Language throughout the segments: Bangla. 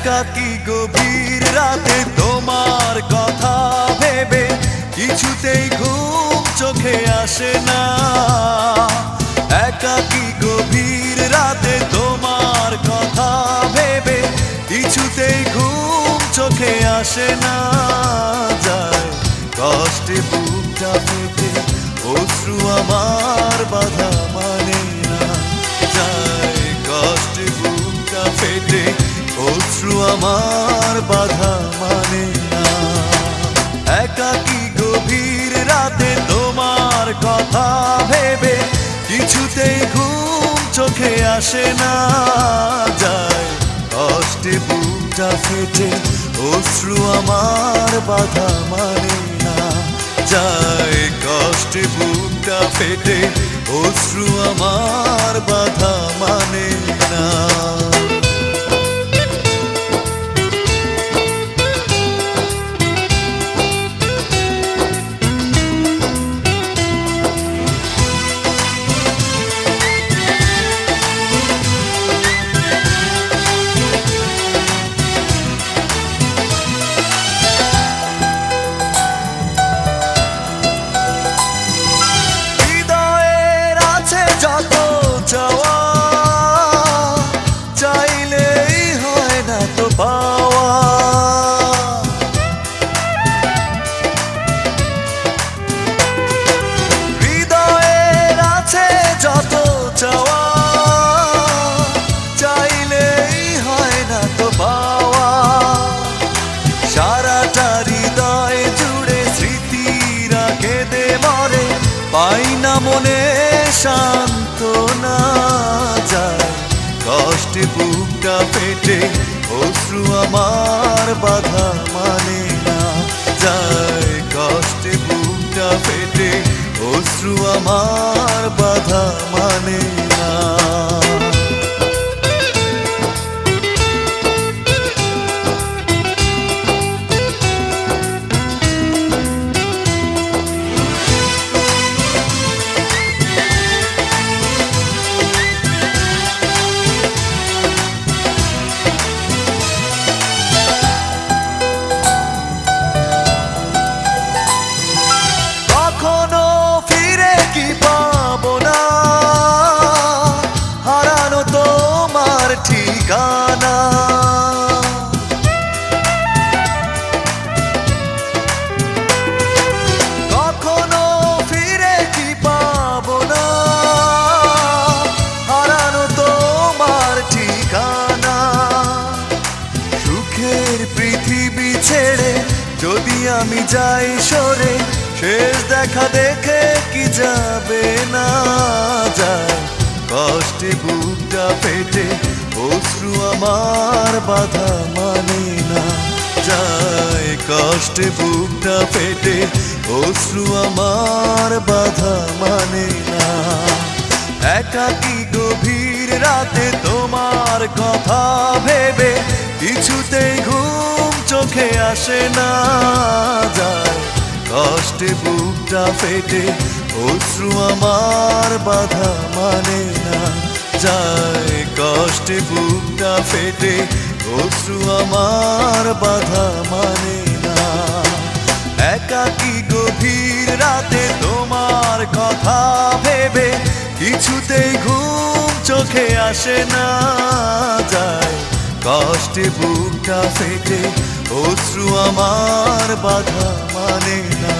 একাকী গভীর রাতে তোমার কথা ভেবে কিছুতেই ঘুম চোখে আসে না। একাকী গভীর রাতে তোমার কথা ভেবে কিছুতেই ঘুম চোখে আসে না। যায় কষ্টে বুকটা ফেটে অশ্রু আমার বাধা মানে না। যায় কষ্টে বুকটা ফেটে অশ্রু আমার বাধা মানে না। একাকী গভীর রাতে তোমার কথা ভেবে কিছুতেই ঘুম চোখে আসে না। যায় কষ্টে বুকটা ফেটে অশ্রু আমার বাধা মানে না। যায় কষ্টে বুকটা ফেটে অশ্রু আমার বাধা মানে না। পাই না মনে সান্ত্বনা। যায় কষ্টে বুকটা ফেটে অশ্রু আমার বাধা মানে না। যায় কষ্টে বুকটা ফেটে অশ্রু আমার বাধা মানে না। ঠিকানা কখনো ফিরে কি পাবো না, হারানো তোমার ঠিকানা। সুখের পৃথিবী ছেড়ে যদি আমি যাই সরে, শেষ দেখা দেখে কি যাবে না। যায় কষ্টে বুকটা ফেটে অশ্রু আমার বাধা মানে না। যায় কষ্টে বুকটা ফেটে অশ্রু আমার বাধা মানে না। একাকী গভীর রাতে তোমার কথা ভেবে কিছুতেই ঘুম চোখে আসে না। যায় কষ্টে বুকটা ফেটে অশ্রু আমার বাধা মানে না। যায় কষ্টে বুকটা ফেটে অশ্রু আমার বাধা মানে না। একাকী গভীর রাতে তোমার কথা ভেবে কিছুতেই ঘুম চোখে আসে না। যায় কষ্টে বুকটা ফেটে অশ্রু আমার বাধা মানে না।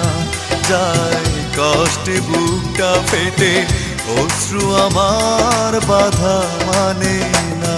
যায় কষ্টে বুকটা ফেটে অশ্রু আমার বাধা মানে না।